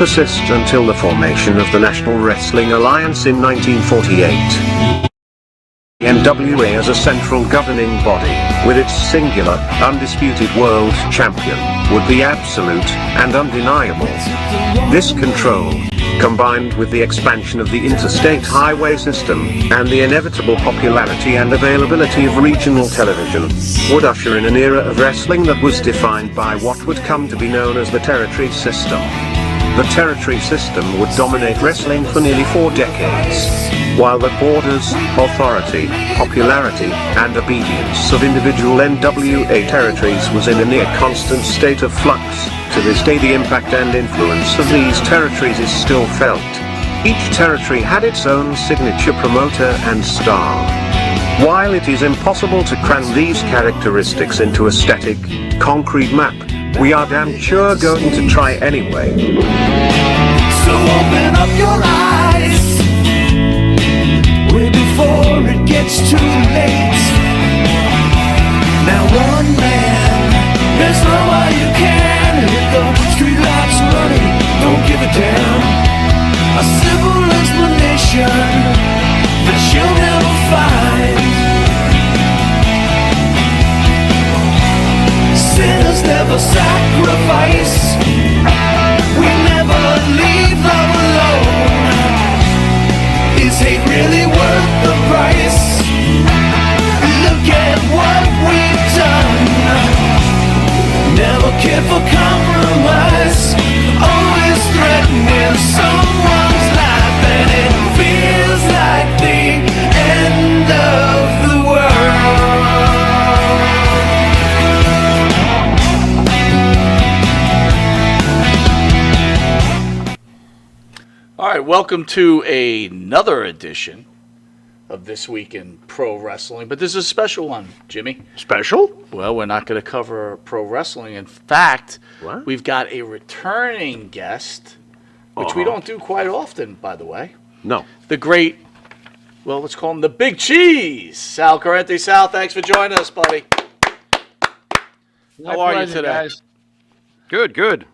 persist until the formation of the National Wrestling Alliance in 1948. The NWA as a central governing body, with its singular, undisputed world champion, would be absolute and undeniable. This control, combined with the expansion of the interstate highway system, and the inevitable popularity and availability of regional television, would usher in an era of wrestling that was defined by what would come to be known as the territory system. The territory system would dominate wrestling for nearly 4 decades, while the borders, authority, popularity, and obedience of individual NWA territories was in a near constant state of flux. To this day, the impact and influence of these territories is still felt. Each territory had its own signature promoter and star. While it is impossible to cram these characteristics into a static, concrete map, we are damn sure going to try anyway. So open up your eyes, way before it gets too late. Now one man, there's no way you can. Hit the streetlights running, don't give a damn. A simple explanation that you'll never find. Sinners never sacrifice. We never leave love alone. Is hate really worth the price? Look at what we've done. Never cared for compromise. Always threatening someone's life, and it feels like the end of the world. All right, welcome to another edition of This Week in Pro Wrestling, but this is a special one, Jimmy. Special? Well, we're not going to cover pro wrestling. In fact, What? we've got a returning guest, which we don't do quite often, by the way. No. The great, well, let's call him the Big Cheese, Sal Corrente. Sal, thanks for joining us, buddy. How are you today? Guys. Good.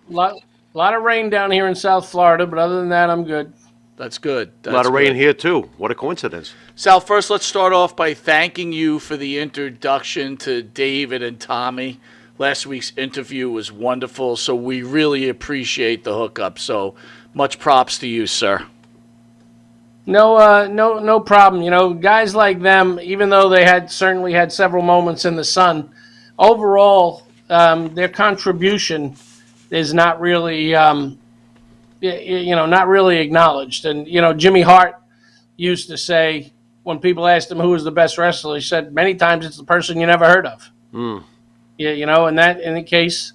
Lot of rain down here in South Florida, but other than that, I'm good. That's good. A lot of rain here, too. What a coincidence. Sal, first let's start off by thanking you for the introduction to David and Tommy. Last week's interview was wonderful, so we really appreciate the hookup. So much props to you, sir. No problem. You know, guys like them, even though they certainly had several moments in the sun, overall, their contribution is not really, not really acknowledged. And, Jimmy Hart used to say, when people asked him who was the best wrestler, he said many times it's the person you never heard of. Yeah, and that in the case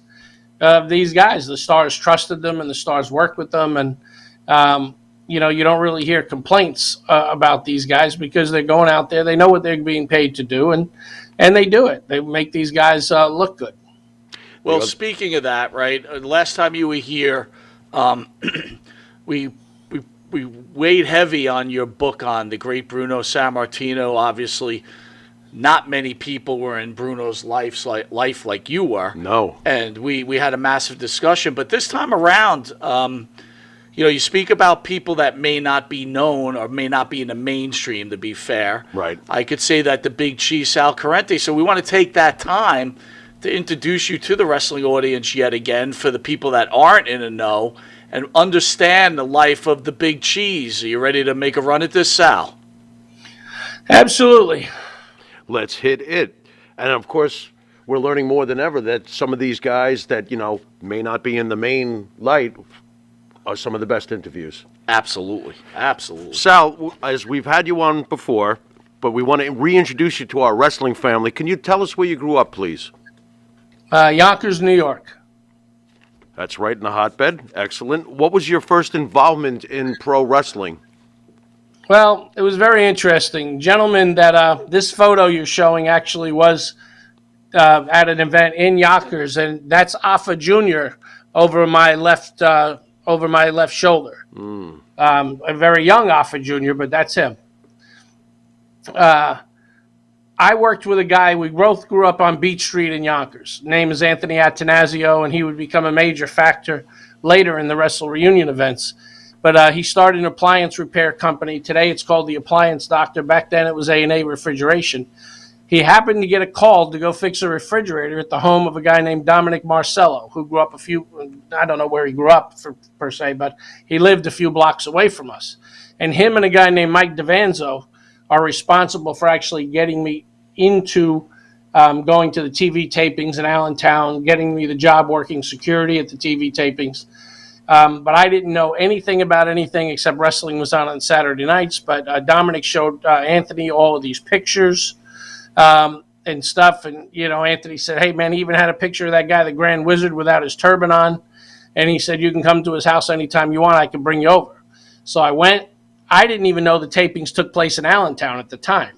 of these guys, the stars trusted them and the stars worked with them. And, you don't really hear complaints about these guys because they're going out there. They know what they're being paid to do, and they do it. They make these guys look good. Well, speaking of that, right, last time you were here, we weighed heavy on your book on the great Bruno Sammartino. Obviously, not many people were in Bruno's life like you were. No. And we had a massive discussion. But this time around, you speak about people that may not be known or may not be in the mainstream, to be fair. Right. I could say that the Big Cheese, Sal Corrente. So we want to take that time to introduce you to the wrestling audience yet again for the people that aren't in the know and understand the life of the Big Cheese. Are you ready to make a run at this, Sal? Absolutely. Let's hit it. And, of course, we're learning more than ever that some of these guys that, may not be in the main light are some of the best interviews. Absolutely. Sal, as we've had you on before, but we want to reintroduce you to our wrestling family. Can you tell us where you grew up, please? Yonkers, New York. That's right in the hotbed. Excellent. What was your first involvement in pro wrestling? Well, it was very interesting. Gentlemen, that this photo you're showing actually was at an event in Yonkers, and that's Alpha Jr. over my left shoulder. A very young Alpha Jr., but that's him. I worked with a guy, we both grew up on Beach Street in Yonkers. Name is Anthony Attanasio, and he would become a major factor later in the Wrestle reunion events. But he started an appliance repair company. Today it's called the Appliance Doctor. Back then it was A&A Refrigeration. He happened to get a call to go fix a refrigerator at the home of a guy named Dominic Marcello, who grew up I don't know where he grew up per se, but he lived a few blocks away from us. And him and a guy named Mike DeVanzo are responsible for actually getting me into going to the TV tapings in Allentown, getting me the job working security at the TV tapings. But I didn't know anything about anything except wrestling was on Saturday nights. But Dominic showed Anthony all of these pictures and stuff. And, Anthony said, hey, man, he even had a picture of that guy, the Grand Wizard, without his turban on. And he said, you can come to his house anytime you want. I can bring you over. So I went. I didn't even know the tapings took place in Allentown at the time.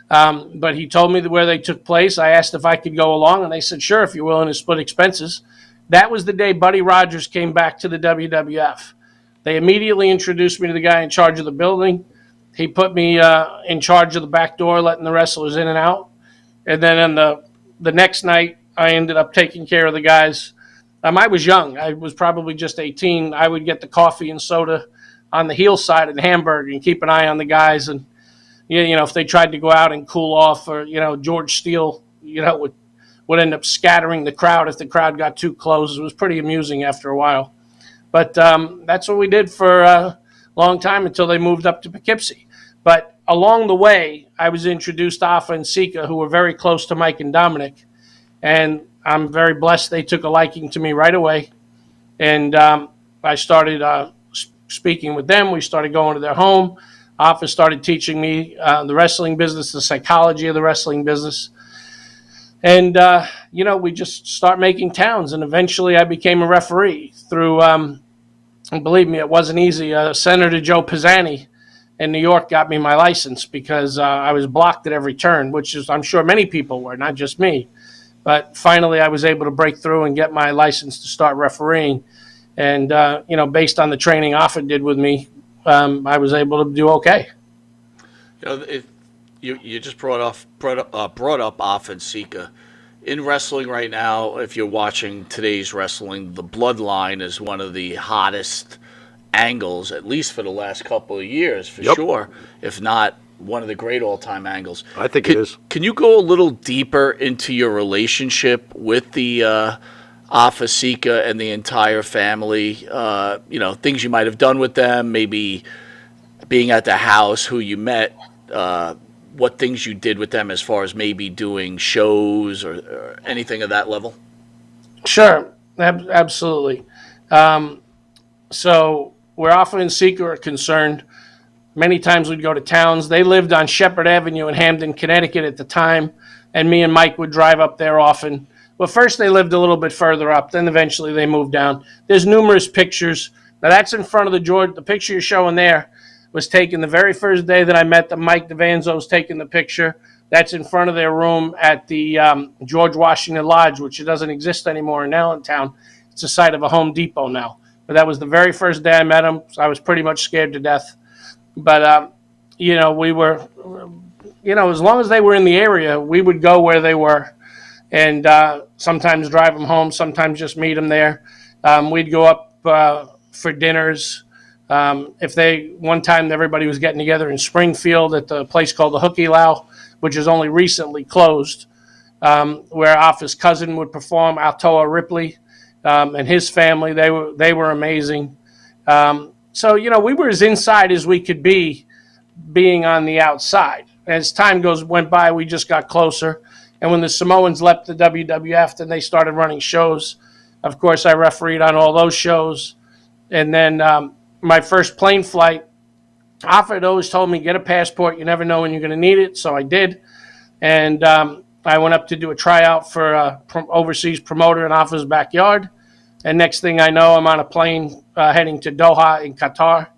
But he told me where they took place. I asked if I could go along, and they said, sure, if you're willing to split expenses. That was the day Buddy Rogers came back to the WWF. They immediately introduced me to the guy in charge of the building. He put me in charge of the back door, letting the wrestlers in and out. And then on the next night, I ended up taking care of the guys. I was young. I was probably just 18. I would get the coffee and soda on the heel side and Hamburg and keep an eye on the guys. And, if they tried to go out and cool off, or, George Steele, would end up scattering the crowd if the crowd got too close. It was pretty amusing after a while. But that's what we did for a long time until they moved up to Poughkeepsie. But along the way, I was introduced to Afa and Sika, who were very close to Mike and Dominic. And I'm very blessed they took a liking to me right away. And I started speaking with them. We started going to their home. Afa started teaching me the wrestling business, the psychology of the wrestling business. And, we just start making towns. And eventually I became a referee through, and believe me, it wasn't easy. Senator Joe Pisani in New York got me my license because I was blocked at every turn, which is, I'm sure many people were, not just me. But finally I was able to break through and get my license to start refereeing. And, based on the training Afa did with me, I was able to do okay. You just brought up Afa and Sika. In wrestling right now, if you're watching today's wrestling, the Bloodline is one of the hottest angles, at least for the last couple of years, for sure, if not one of the great all-time angles. I think it is. Can you go a little deeper into your relationship with the Afa, Sika, and the entire family? Things you might have done with them, maybe being at the house, who you met, what things you did with them as far as maybe doing shows or anything of that level? Sure, absolutely. So where Afa and Sika are concerned, many times we'd go to towns. They lived on Shepherd Avenue in Hamden, Connecticut at the time, and me and Mike would drive up there often. Well, first they lived a little bit further up, then eventually they moved down. There's numerous pictures. Now that's in front of the picture you're showing there was taken the very first day that I met them. Mike DeVanzo was taking the picture. That's in front of their room at the George Washington Lodge, which doesn't exist anymore in Allentown. It's the site of a Home Depot now. But that was the very first day I met them. So I was pretty much scared to death. But, we were, as long as they were in the area, we would go where they were and sometimes drive them home, sometimes just meet them there. We'd go up for dinners. One time everybody was getting together in Springfield at the place called the Hooky Low, which is only recently closed, where Afa's cousin would perform, Altoa Ripley, and his family. They were amazing. So, we were as inside as we could be being on the outside. As time went by, we just got closer. And when the Samoans left the WWF, then they started running shows. Of course, I refereed on all those shows. And then my first plane flight, Afa had always told me, get a passport. You never know when you're going to need it. So I did. And I went up to do a tryout for an overseas promoter in Afa's backyard. And next thing I know, I'm on a plane heading to Doha in Qatar.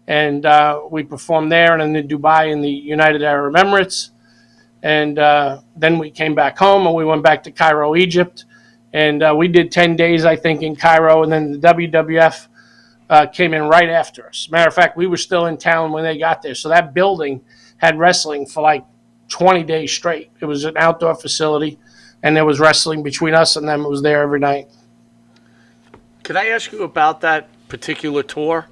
And we performed there and then in Dubai in the United Arab Emirates. And then we came back home and we went back to Cairo, Egypt. And we did 10 days, I think, in Cairo. And then the WWF came in right after us. Matter of fact, we were still in town when they got there. So that building had wrestling for like 20 days straight. It was an outdoor facility, and there was wrestling between us and them. It was there every night. Can I ask you about that particular tour?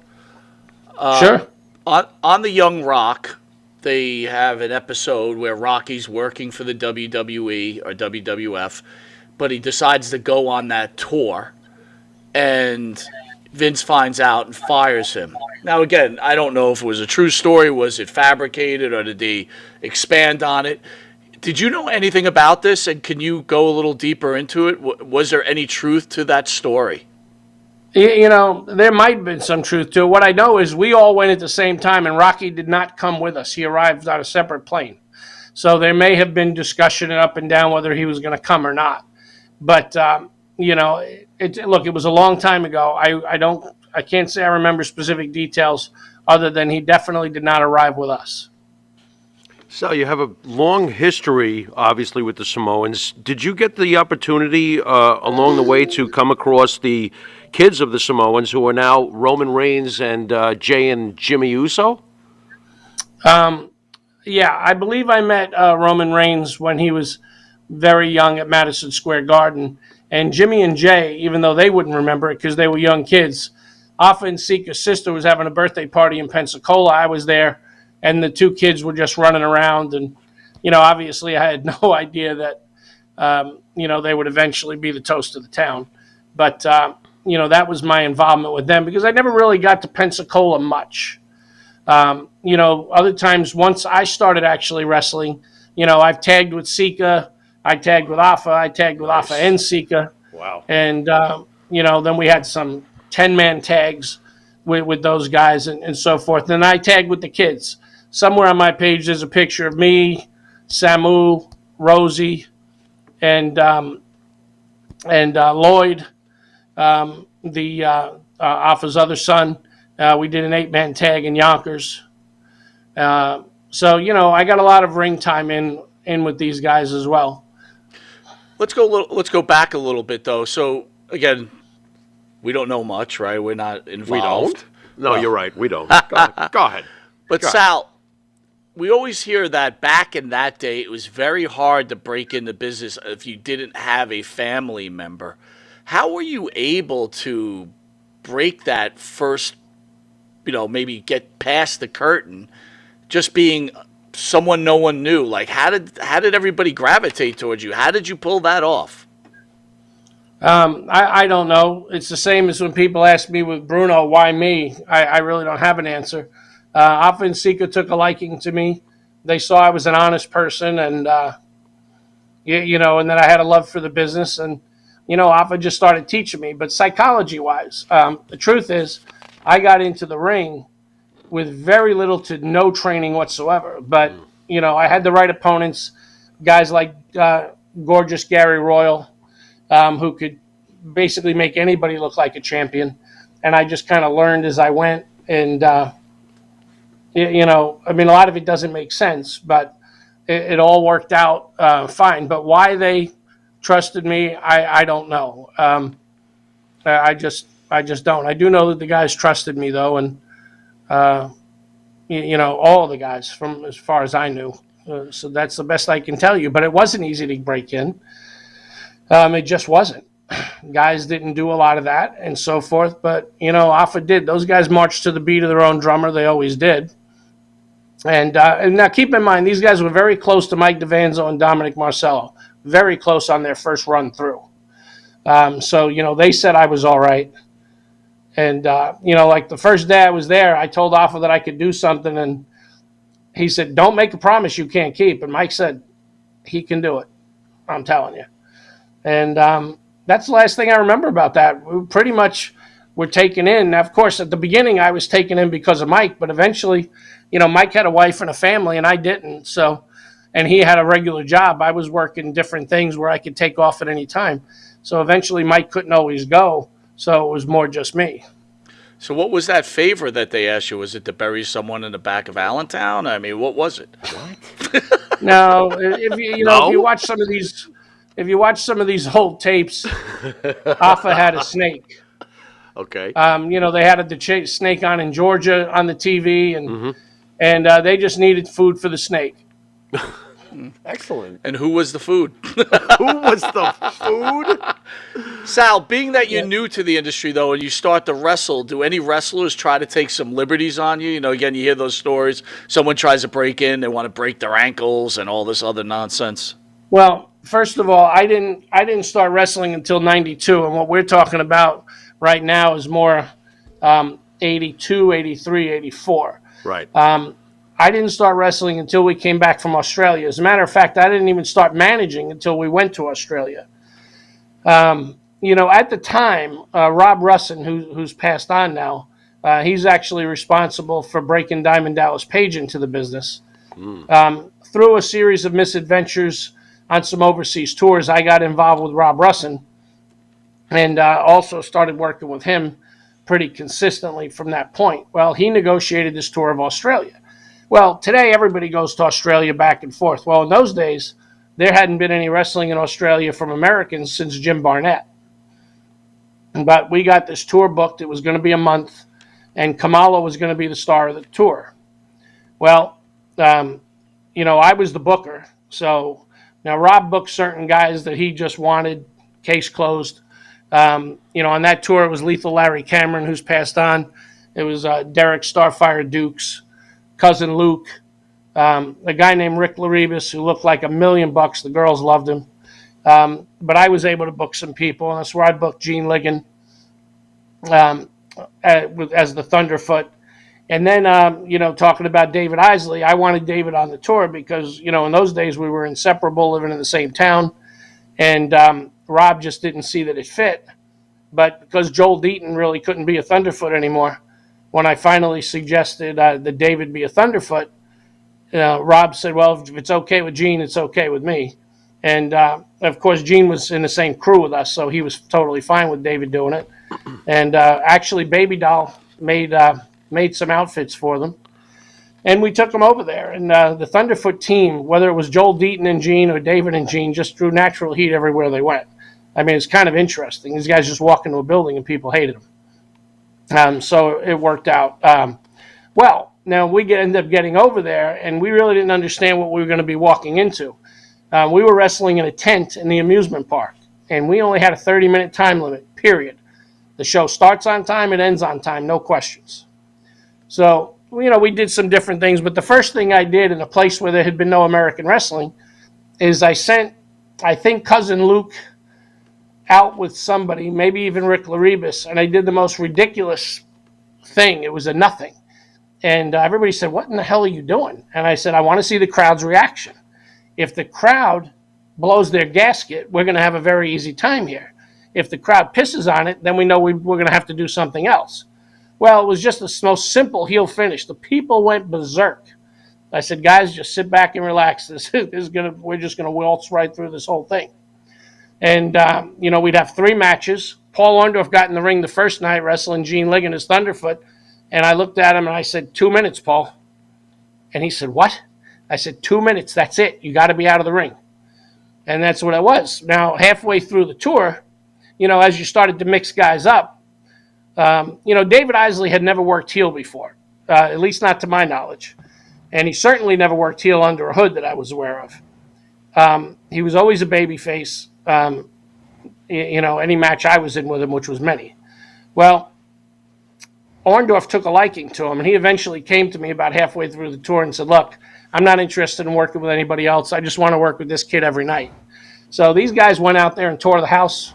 Sure. On the Young Rock, they have an episode where Rocky's working for the WWE or WWF, but he decides to go on that tour, and Vince finds out and fires him. Now, again, I don't know if it was a true story, was it fabricated, or did they expand on it? Did you know anything about this, and can you go a little deeper into it? Was there any truth to that story? You know, there might have been some truth to it. What I know is we all went at the same time, and Rocky did not come with us. He arrived on a separate plane. So there may have been discussion up and down whether he was going to come or not. But, you know, look, it was a long time ago. I can't say I remember specific details other than he definitely did not arrive with us. So you have a long history, obviously, with the Samoans. Did you get the opportunity along the way to come across the kids of the Samoans who are now Roman Reigns and Jay and Jimmy Uso? Yeah, I believe I met Roman Reigns when he was very young at Madison Square Garden. And Jimmy and Jay, even though they wouldn't remember it because they were young kids, Afa and Sika's sister was having a birthday party in Pensacola. I was there, and the two kids were just running around. And, you know, obviously I had no idea that, you know, they would eventually be the toast of the town. But, you know, that was my involvement with them because I never really got to Pensacola much. You know, other times, once I started actually wrestling, you know, I've tagged with Sika, I tagged with Afa, I tagged with Afa and Sika. Wow. And, you know, then we had some 10-man tags with those guys and so forth. And I tagged with the kids. Somewhere on my page, there's a picture of me, Samu, Rosie, and Lloyd, Afa's other son. We did an 8-man tag in Yonkers. So, you know, I got a lot of ring time in with these guys as well. Let's go back a little bit though. So again, we don't know much, right? We're not involved. We don't? No, you're right. We don't. Go ahead. But Sal, we always hear that back in that day, it was very hard to break into business if you didn't have a family member. How were you able to break that first, you know, maybe get past the curtain, just being someone no one knew? Like, how did everybody gravitate towards you? How did you pull that off? I don't know. It's the same as when people ask me with Bruno, why me? I really don't have an answer. Afa and Sika took a liking to me. They saw I was an honest person, and you know, and that I had a love for the business. And you know, Afa just started teaching me. But psychology-wise, the truth is, I got into the ring with very little to no training whatsoever. But you know, I had the right opponents, guys like gorgeous Gary Royal, who could basically make anybody look like a champion. And I just kind of learned as I went. And, you know, I mean, a lot of it doesn't make sense, but it all worked out fine. But why they trusted me, I don't know. I just don't. I do know that the guys trusted me, though. And, you know, all the guys from as far as I knew. So that's the best I can tell you. But it wasn't easy to break in. It just wasn't. Guys didn't do a lot of that and so forth, but, you know, Afa did. Those guys marched to the beat of their own drummer. They always did. And now keep in mind, these guys were very close to Mike DeVanzo and Dominic Marcello. Very close on their first run through. So, you know, they said I was all right. And, you know, like the first day I was there, I told Afa that I could do something, and he said, don't make a promise you can't keep. And Mike said, he can do it. I'm telling you. And that's the last thing I remember about that. We pretty much were taken in. Now, of course, at the beginning, I was taken in because of Mike, but eventually, you know, Mike had a wife and a family, and I didn't. So, and he had a regular job. I was working different things where I could take off at any time. So eventually, Mike couldn't always go. So it was more just me. So what was that favor that they asked you? Was it to bury someone in the back of Allentown? I mean, what was it? What? No, if you watch some of these. If you watch some of these old tapes, Afa had a snake. Okay. You know, they had the snake on in Georgia on the TV, and they just needed food for the snake. Excellent. And who was the food? Who was the food? Sal, being that you're new to the industry, though, and you start to wrestle, do any wrestlers try to take some liberties on you? You know, again, you hear those stories. Someone tries to break in, they want to break their ankles and all this other nonsense. Well, first of all, I didn't start wrestling until '92, and what we're talking about right now is more 82, 83, 84. Right. I didn't start wrestling until we came back from Australia. As a matter of fact, I didn't even start managing until we went to Australia. You know, at the time, Rob Russin, who's passed on now, he's actually responsible for breaking Diamond Dallas Page into the business. Through a series of misadventures on some overseas tours, I got involved with Rob Russin and also started working with him pretty consistently from that point. Well, he negotiated this tour of Australia. Well, today everybody goes to Australia back and forth. Well, in those days, there hadn't been any wrestling in Australia from Americans since Jim Barnett. But we got this tour booked. It was going to be a month, and Kamala was going to be the star of the tour. Well, you know, I was the booker. So now Rob booked certain guys that he just wanted, case closed. You know, on that tour, it was Lethal Larry Cameron, who's passed on. It was Derek Starfire Dukes, Cousin Luke, a guy named Rick Laribus, who looked like $1 million. The girls loved him. But I was able to book some people, and that's where I booked Gene Ligon as the Thunderfoot. And then, you know, talking about David Isley, I wanted David on the tour because, you know, in those days we were inseparable, living in the same town. And Rob just didn't see that it fit. But because Joel Deaton really couldn't be a Thunderfoot anymore, when I finally suggested that David be a Thunderfoot, Rob said, well, if it's okay with Gene, it's okay with me. And, of course, Gene was in the same crew with us, so he was totally fine with David doing it. And actually, Baby Doll made some outfits for them. And we took them over there. And the Thunderfoot team, whether it was Joel Deaton and Gene or David and Gene, just drew natural heat everywhere they went. I mean, it's kind of interesting. These guys just walk into a building and people hated them. So it worked out. Well, now we ended up getting over there, and we really didn't understand what we were going to be walking into. We were wrestling in a tent in the amusement park, and we only had a 30-minute time limit, period. The show starts on time, it ends on time, no questions. So, you know, we did some different things, but the first thing I did in a place where there had been no American wrestling is I sent, I think, Cousin Luke out with somebody, maybe even Rick Laribus, and I did the most ridiculous thing. It was a nothing. And everybody said, what in the hell are you doing? And I said, I want to see the crowd's reaction. If the crowd blows their gasket, we're going to have a very easy time here. If the crowd pisses on it, then we know we're going to have to do something else. Well, it was just the most simple heel finish. The people went berserk. I said, guys, just sit back and relax. We're just going to waltz right through this whole thing. And, you know, we'd have 3 matches. Paul Orndorff got in the ring the first night wrestling Gene Ligon as Thunderfoot. And I looked at him and I said, 2 minutes, Paul. And he said, what? I said, 2 minutes, that's it. You got to be out of the ring. And that's what it was. Now, halfway through the tour, you know, as you started to mix guys up, you know, David Isley had never worked heel before, at least not to my knowledge. And he certainly never worked heel under a hood that I was aware of. He was always a babyface, you know, any match I was in with him, which was many. Well, Orndorff took a liking to him, and he eventually came to me about halfway through the tour and said, look, I'm not interested in working with anybody else. I just want to work with this kid every night. So these guys went out there and tore the house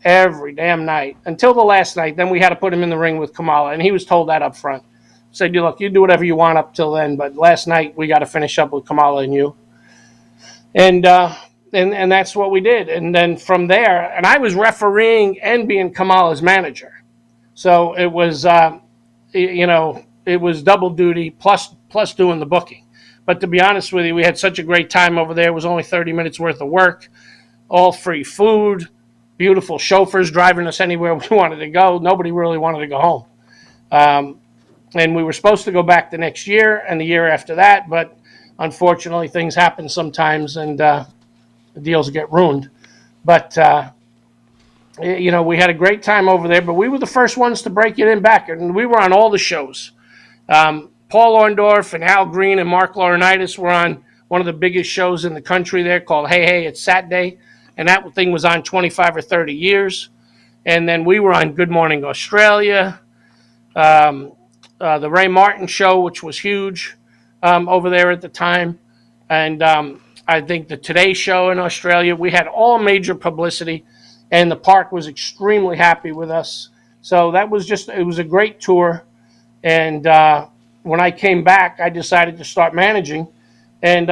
every damn night until the last night. Then we had to put him in the ring with Kamala, and he was told that up front. Said, look, you do whatever you want up till then, but last night we got to finish up with Kamala and you. And that's what we did. And then from there, and I was refereeing and being Kamala's manager. So it was, you know, it was double duty plus doing the booking. But to be honest with you, we had such a great time over there. It was only 30 minutes worth of work, all free food, beautiful chauffeurs driving us anywhere we wanted to go. Nobody really wanted to go home. And we were supposed to go back the next year and the year after that, but unfortunately things happen sometimes and the deals get ruined. But, you know, we had a great time over there, but we were the first ones to break it in back, and we were on all the shows. Paul Orndorff and Al Green and Mark Laurinaitis were on one of the biggest shows in the country there called Hey Hey It's Saturday, and that thing was on 25 or 30 years. And then we were on Good Morning Australia, the Ray Martin show, which was huge over there at the time. And I think the Today Show in Australia, we had all major publicity, and the park was extremely happy with us. So that was it was a great tour. And when I came back, I decided to start managing. And,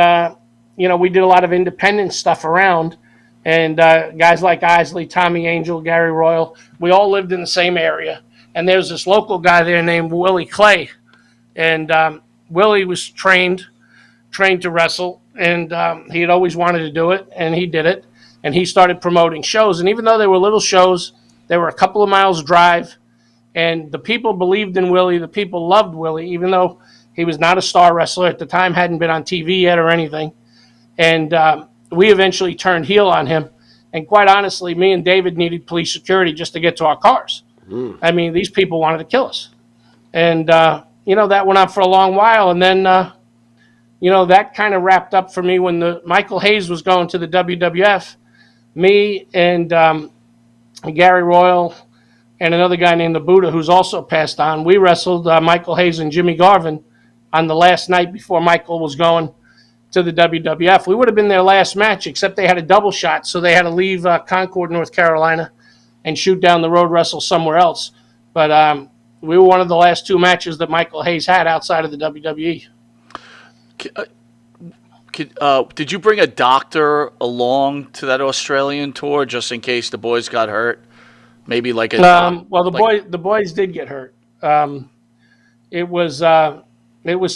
we did a lot of independent stuff around. And guys like Isley, Tommy Angel, Gary Royal, we all lived in the same area. And there's this local guy there named Willie Clay. And Willie was trained to wrestle. And he had always wanted to do it, and he did it. And he started promoting shows. And even though they were little shows, they were a couple of miles drive. And the people believed in Willie. The people loved Willie, even though he was not a star wrestler at the time, hadn't been on TV yet or anything. And we eventually turned heel on him. And quite honestly, me and David needed police security just to get to our cars. I mean, these people wanted to kill us. And, that went on for a long while. And then, that kind of wrapped up for me when Michael Hayes was going to the WWF. Me and Gary Royal and another guy named the Buddha, who's also passed on, we wrestled Michael Hayes and Jimmy Garvin on the last night before Michael was going to the WWF. We would have been their last match, except they had a double shot, so they had to leave Concord, North Carolina, and shoot down the road, wrestle somewhere else. But we were one of the last two matches that Michael Hayes had outside of the WWE. Did you bring a doctor along to that Australian tour just in case the boys got hurt? Maybe like a the boys did get hurt. It was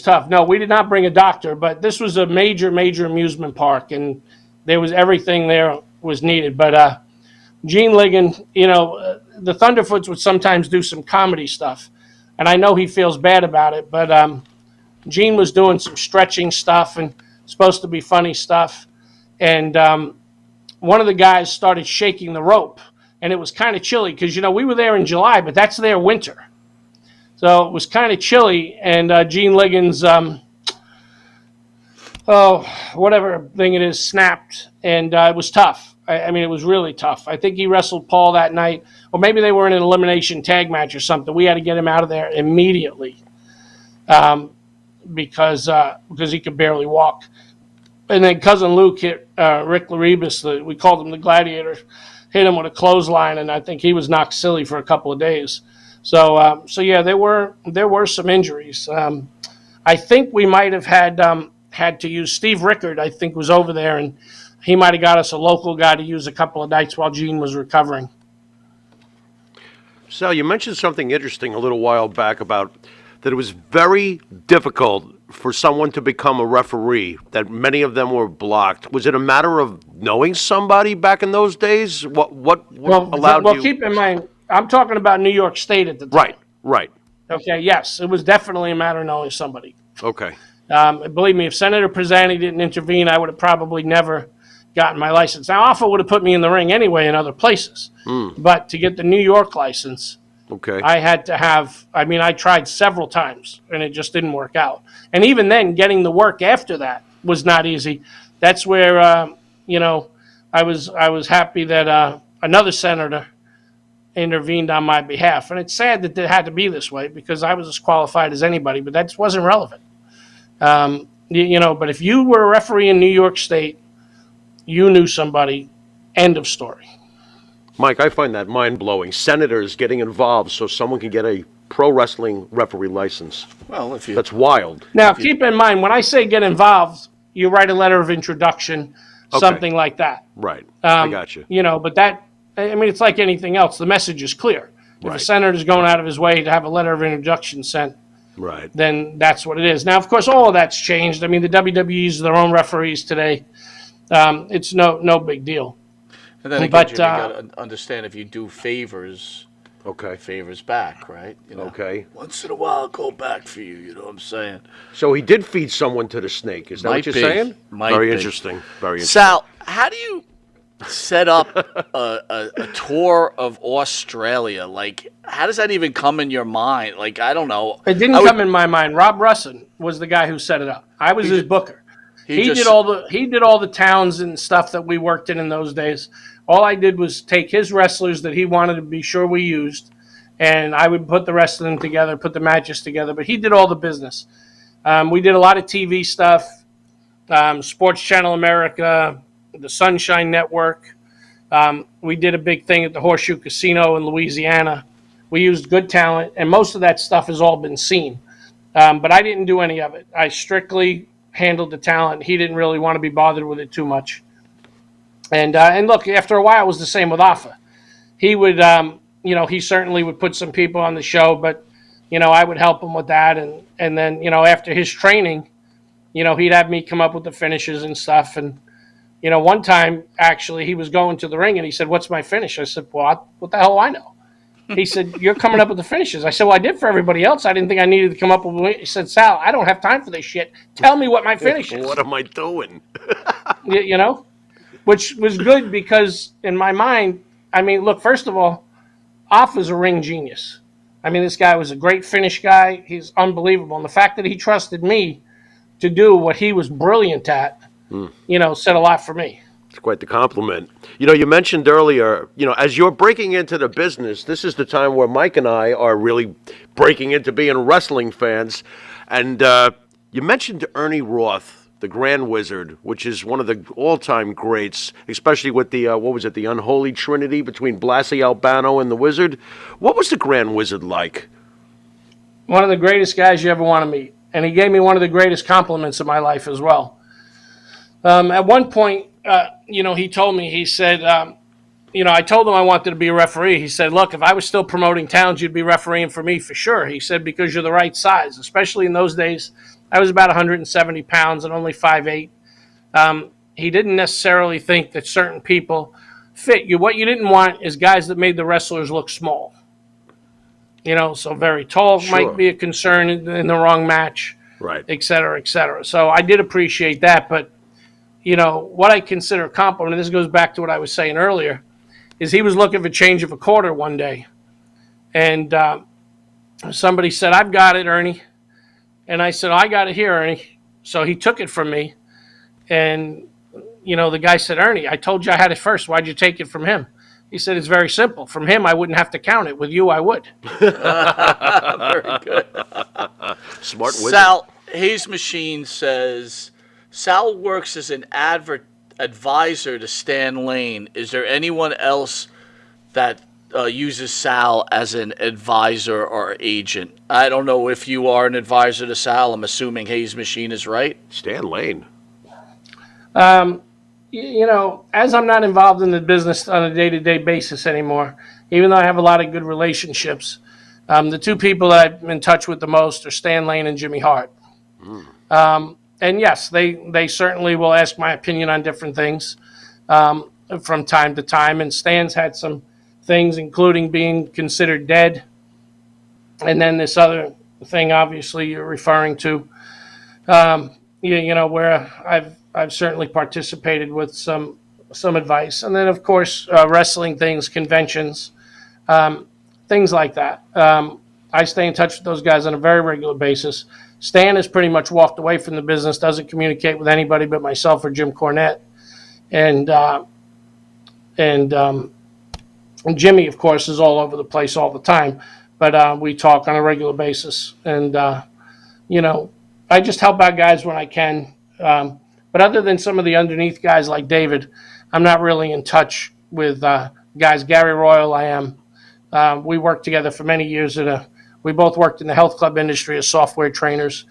tough. No, we did not bring a doctor, but this was a major amusement park, and there was everything there was needed. But Gene Ligon, the Thunderfoots would sometimes do some comedy stuff, and I know he feels bad about it, but Gene was doing some stretching stuff and supposed to be funny stuff, and one of the guys started shaking the rope, and it was kind of chilly because, we were there in July, but that's their winter. So it was kind of chilly, and Gene Ligon's, whatever thing it is, snapped, and it was tough. I mean, it was really tough. I think he wrestled Paul that night, or maybe they were in an elimination tag match or something. We had to get him out of there immediately because he could barely walk. And then Cousin Luke hit Rick Laribus, we called him the Gladiator, hit him with a clothesline, and I think he was knocked silly for a couple of days. So yeah, there were some injuries. I think we might have had to use Steve Rickard. I think was over there, and he might have got us a local guy to use a couple of nights while Gene was recovering. Sal, you mentioned something interesting a little while back about that it was very difficult for someone to become a referee, that many of them were blocked. Was it a matter of knowing somebody back in those days? What allowed you? Well, keep in mind, I'm talking about New York State at the time. Right. Okay, yes, it was definitely a matter of knowing somebody. Okay. Believe me, if Senator Pisani didn't intervene, I would have probably never gotten my license. Now, Alpha would have put me in the ring anyway in other places. But to get the New York license, okay, I had to I tried several times, and it just didn't work out. And even then, getting the work after that was not easy. That's where, I was happy that another senator intervened on my behalf. And it's sad that it had to be this way because I was as qualified as anybody, but that wasn't relevant. But if you were a referee in New York State, you knew somebody, end of story. Mike, I find that mind-blowing. Senators getting involved so someone can get a pro wrestling referee license. Well, that's wild. Now, keep in mind, when I say get involved, you write a letter of introduction, something like that. Right. I got you. But that, it's like anything else. The message is clear. If a senator is going out of his way to have a letter of introduction sent, then that's what it is. Now, of course, all of that's changed. I mean, the WWE uses their own referees today. It's no big deal. And then again, you got to understand if you do favors, favors back, right? Once in a while, I'll go back for you. You know what I'm saying? So he did feed someone to the snake. Is that what you're saying? Very interesting. Very interesting. Sal, how do you set up a tour of Australia? Like, how does that even come in your mind? Like, I don't know. It didn't come in my mind. Rob Russin was the guy who set it up. I was his booker. He did all the towns and stuff that we worked in those days. All I did was take his wrestlers that he wanted to be sure we used, and I would put the rest of them together, put the matches together. But he did all the business. We did a lot of TV stuff, Sports Channel America, the Sunshine Network. We did a big thing at the Horseshoe Casino in Louisiana. We used good talent, and most of that stuff has all been seen. But I didn't do any of it. I strictly handled the talent. He didn't really want to be bothered with it too much. And look, after a while, it was the same with Alpha. He would, he certainly would put some people on the show, but, I would help him with that. And then, after his training, he'd have me come up with the finishes and stuff. And, one time, actually, he was going to the ring and he said, "What's my finish?" I said, "Well, what the hell do I know?" He said, "You're coming up with the finishes." I said, "Well, I did for everybody else. I didn't think I needed to come up with one." He said, "Sal, I don't have time for this shit. Tell me what my finish is." What am I doing? Which was good because in my mind, look, first of all, Alpha's a ring genius. This guy was a great finish guy. He's unbelievable. And the fact that he trusted me to do what he was brilliant at, said a lot for me. It's quite the compliment. You mentioned earlier, as you're breaking into the business, this is the time where Mike and I are really breaking into being wrestling fans. And you mentioned Ernie Roth, the Grand Wizard, which is one of the all-time greats, especially with the, the unholy trinity between Blassie Albano and the Wizard. What was the Grand Wizard like? One of the greatest guys you ever want to meet. And he gave me one of the greatest compliments of my life as well. At one point, he told me, he said, I told him I wanted to be a referee. He said, "Look, if I was still promoting towns, you'd be refereeing for me for sure." He said, "Because you're the right size," especially in those days. I was about 170 pounds and only 5'8". He didn't necessarily think that certain people fit you. What you didn't want is guys that made the wrestlers look small. So very tall might be a concern in the wrong match, right? Et cetera, et cetera. So I did appreciate that. But, what I consider a compliment, and this goes back to what I was saying earlier, is he was looking for change of a quarter one day. And somebody said, "I've got it, Ernie." And I said, "I got it here, Ernie." So he took it from me. And, the guy said, "Ernie, I told you I had it first. Why'd you take it from him?" He said, "It's very simple. From him, I wouldn't have to count it. With you, I would." Very good. Smart wizard. Sal, Hayes Machine says, Sal works as an advisor to Stan Lane. Is there anyone else that uses Sal as an advisor or agent? I don't know if you are an advisor to Sal. I'm assuming Hayes Machine is right. Stan Lane. As I'm not involved in the business on a day-to-day basis anymore, even though I have a lot of good relationships, the two people that I'm in touch with the most are Stan Lane and Jimmy Hart. And yes, they certainly will ask my opinion on different things from time to time. And Stan's had some things, including being considered dead. And then this other thing, obviously, you're referring to, where I've certainly participated with some advice. And then, of course, wrestling things, conventions, things like that. I stay in touch with those guys on a very regular basis. Stan has pretty much walked away from the business, doesn't communicate with anybody but myself or Jim Cornette. And Jimmy, of course, is all over the place all the time. But we talk on a regular basis. And, I just help out guys when I can. But other than some of the underneath guys like David, I'm not really in touch with guys. Gary Royal, I am. We worked together for many years we both worked in the health club industry as software trainers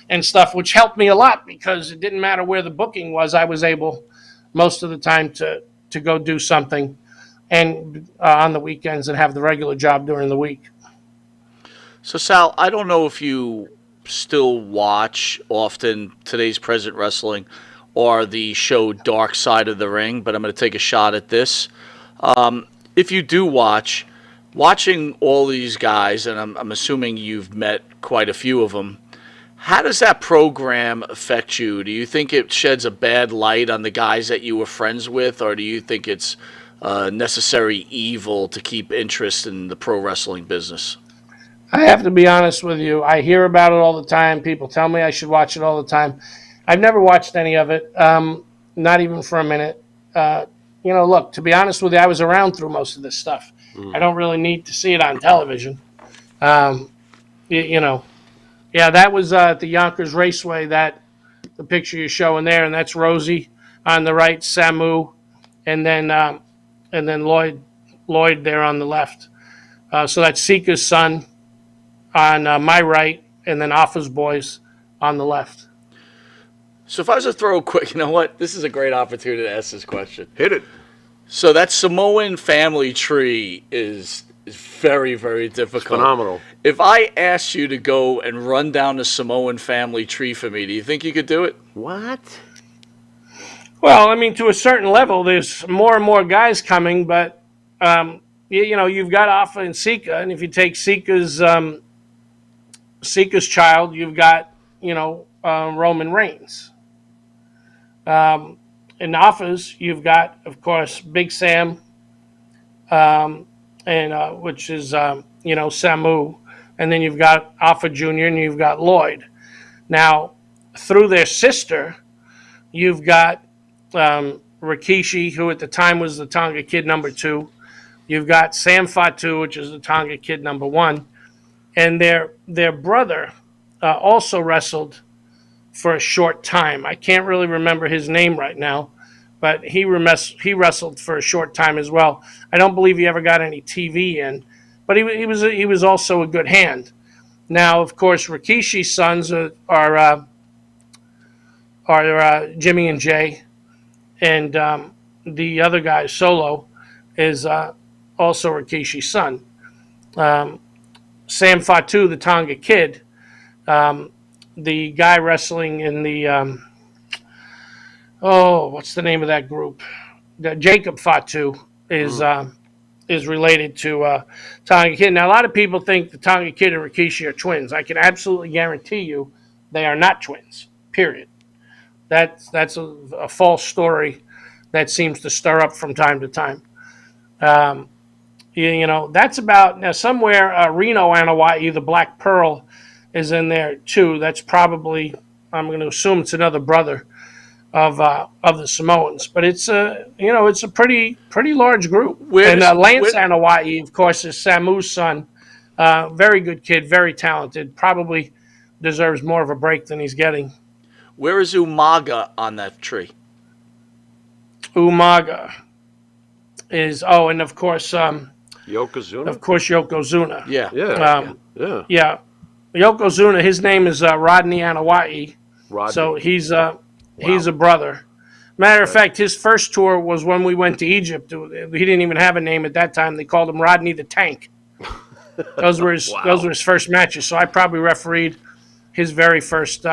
and stuff, which helped me a lot because it didn't matter where the booking was. I was able most of the time to go do something and on the weekends and have the regular job during the week. So, Sal, I don't know if you still watch often Today's Present Wrestling or the show Dark Side of the Ring, but I'm going to take a shot at this. If you do watching all these guys, and I'm assuming you've met quite a few of them, how does that program affect you? Do you think it sheds a bad light on the guys that you were friends with, or do you think it's necessary evil to keep interest in the pro wrestling business? I have to be honest with you. I hear about it all the time. People tell me I should watch it all the time. I've never watched any of it, not even for a minute. Look, to be honest with you, I was around through most of this stuff. I don't really need to see it on television. Um, yeah, that was at the Yonkers Raceway. The picture you're showing there, and that's Rosie on the right, Samu, and then Lloyd there on the left. So that's Sika's son on my right, and then Alpha's boys on the left. So if I was to throw a quick, you know what? This is a great opportunity to ask this question. Hit it. So that Samoan family tree is very, very difficult. It's phenomenal. If I asked you to go and run down the Samoan family tree for me, do you think you could do it? What? Well, I mean, to a certain level, there's more and more guys coming, but you've got Alpha and Sika, and if you take Sika's child, you've got Roman Reigns. In Alpha's, you've got, of course, Big Sam, which is Samu, and then you've got Alpha Junior, and you've got Lloyd. Now, through their sister, you've got Rikishi, who at the time was the Tonga Kid #2. You've got Sam Fatu, which is the Tonga Kid #1, and their brother also wrestled for a short time. I can't really remember his name right now, but he wrestled for a short time as well. I don't believe he ever got any TV in, but he was also a good hand. Now, of course, Rikishi's sons are Jimmy and Jay, and the other guy, Solo, is also Rikishi's son. Sam Fatu, the Tonga Kid, the guy wrestling in the what's the name of that group? Jacob Fatu is related to Tonga Kid. Now, a lot of people think the Tonga Kid and Rikishi are twins. I can absolutely guarantee you they are not twins. Period. That's a false story that seems to stir up from time to time. That's about now somewhere. Reno Anawa'i, the Black Pearl, is in there too. That's probably, I'm going to assume it's another brother of the Samoans, but it's a pretty large group. Lance Anawa'i, of course, is Samu's son. Very good kid, very talented. Probably deserves more of a break than he's getting. Where is Umaga on that tree? Umaga is and of course Yokozuna. Of course, Yokozuna. Yeah. Yeah. Yokozuna, his name is Rodney Anawa'i. So he's a brother. Matter of fact, his first tour was when we went to Egypt. He didn't even have a name at that time. They called him Rodney the Tank. Those were his first matches. So I probably refereed his very first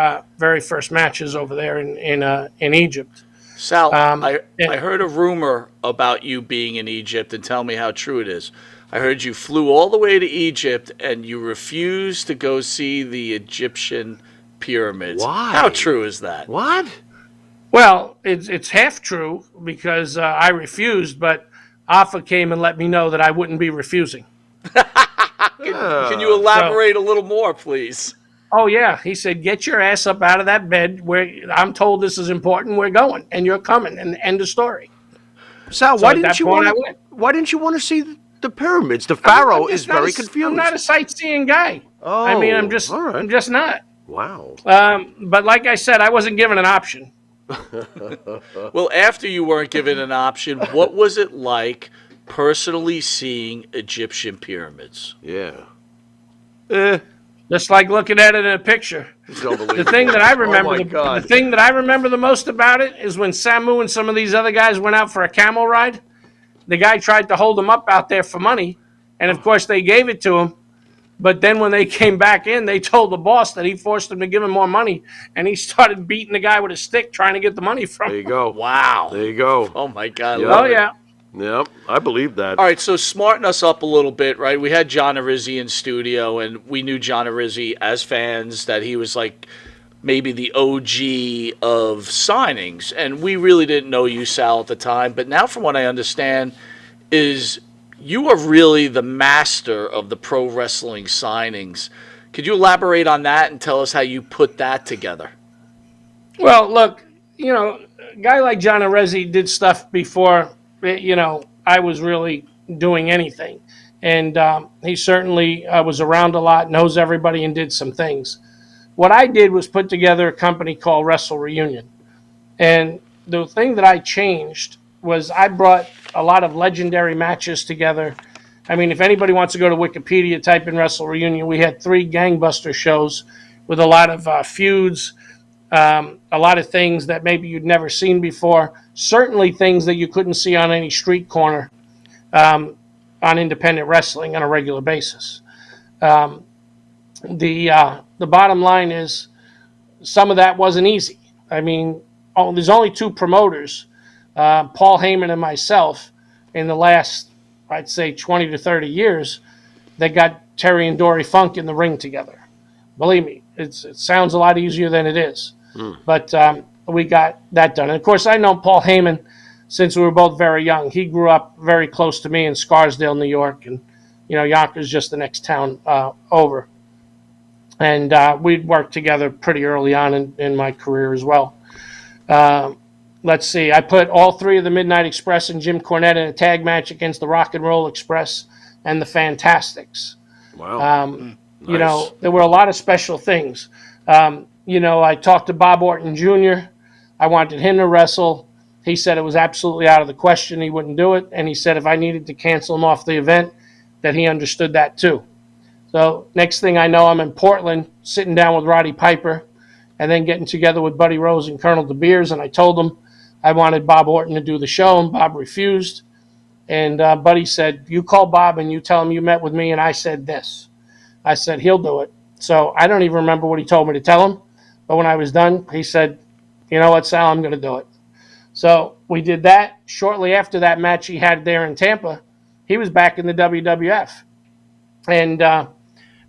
matches over there in Egypt. Sal, I heard a rumor about you being in Egypt, and tell me how true it is. I heard you flew all the way to Egypt and you refused to go see the Egyptian pyramids. Why? How true is that? What? Well, it's half true because I refused, but Alpha came and let me know that I wouldn't be refusing. Can you elaborate a little more, please? Oh, yeah. He said, get your ass up out of that bed. I'm told this is important. We're going, and you're coming, and end of story. Sal, So why at didn't that you point, want I went. Why didn't you want to see the pyramids? The pharaoh is very confused. I'm not a sightseeing guy. Oh, I mean, all right. I'm just not. Wow. But like I said, I wasn't given an option. Well, after you weren't given an option, what was it like personally seeing Egyptian pyramids? Yeah. Just like looking at it in a picture. It's unbelievable. The thing that I remember, Oh my God. the thing that I remember the most about it is when Samu and some of these other guys went out for a camel ride. The guy tried to hold them up out there for money, and of course they gave it to him. But then when they came back in, they told the boss that he forced him to give him more money, and he started beating the guy with a stick trying to get the money from There you him. go. Wow. There you go. Oh, my God. Yeah. Oh, yeah. Yep, I believe that. All right, so smarten us up a little bit, right? We had John Arizzi in studio, and we knew John Arizzi as fans that he was like maybe the OG of signings, and we really didn't know you, Sal, at the time. But now, from what I understand, is you are really the master of the pro wrestling signings. Could you elaborate on that and tell us how you put that together? Well, look, a guy like John Arezzi did stuff before, I was really doing anything. And he certainly was around a lot, knows everybody, and did some things. What I did was put together a company called Wrestle Reunion. And the thing that I changed was I brought a lot of legendary matches together. I mean, if anybody wants to go to Wikipedia, type in Wrestle Reunion, we had 3 gangbuster shows with a lot of feuds, a lot of things that maybe you'd never seen before, certainly things that you couldn't see on any street corner on independent wrestling on a regular basis. The bottom line is some of that wasn't easy. I mean, there's only 2 promoters, Paul Heyman and myself, in the last, I'd say, 20 to 30 years that got Terry and Dory Funk in the ring together. Believe me, it sounds a lot easier than it is. But we got that done. And of course, I know Paul Heyman since we were both very young. He grew up very close to me in Scarsdale, New York, and Yonkers just the next town over. And we'd worked together pretty early on in my career as well. Let's see, I put all 3 of the Midnight Express and Jim Cornette in a tag match against the Rock and Roll Express and the Fantastics. Wow. Nice. There were a lot of special things. I talked to Bob Orton Jr. I wanted him to wrestle. He said it was absolutely out of the question. He wouldn't do it. And he said if I needed to cancel him off the event, that he understood that too. So next thing I know, I'm in Portland sitting down with Roddy Piper and then getting together with Buddy Rose and Colonel De Beers. And I told them I wanted Bob Orton to do the show, and Bob refused. And Buddy said, you call Bob and you tell him you met with me and I said this. I said, he'll do it. So I don't even remember what he told me to tell him. But when I was done, he said, you know what, Sal, I'm going to do it. So we did that. Shortly after that match he had there in Tampa, he was back in the WWF. And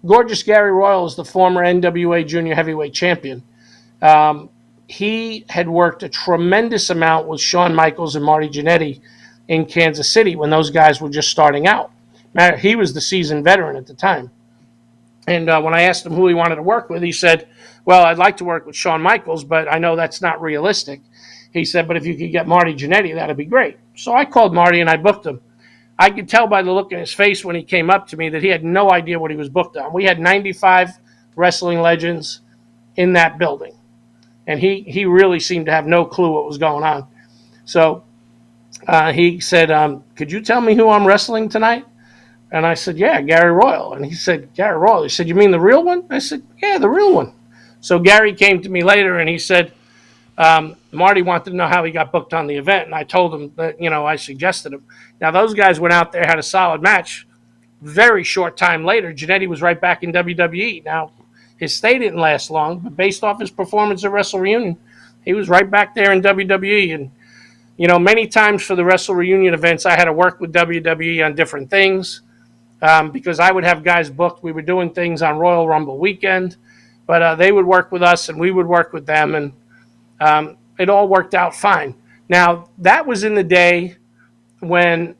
Gorgeous Gary Royal is the former NWA Junior Heavyweight Champion. He had worked a tremendous amount with Shawn Michaels and Marty Jannetty in Kansas City when those guys were just starting out. He was the seasoned veteran at the time. And when I asked him who he wanted to work with, he said, well, I'd like to work with Shawn Michaels, but I know that's not realistic. He said, but if you could get Marty Jannetty, that'd be great. So I called Marty and I booked him. I could tell by the look in his face when he came up to me that he had no idea what he was booked on. We had 95 wrestling legends in that building. And he really seemed to have no clue what was going on. So he said, could you tell me who I'm wrestling tonight? And I said, yeah, Gary Royal. And he said, Gary Royal? He said, you mean the real one? I said, yeah, the real one. So Gary came to me later and he said, Marty wanted to know how he got booked on the event. And I told him that, I suggested him. Now, those guys went out there, had a solid match. Very short time later, Jannetty was right back in WWE. Now, his stay didn't last long, but based off his performance at Wrestle Reunion, he was right back there in WWE. And, many times for the Wrestle Reunion events, I had to work with WWE on different things. Because I would have guys booked. We were doing things on Royal Rumble weekend, but they would work with us and we would work with them, and it all worked out fine. Now, that was in the day when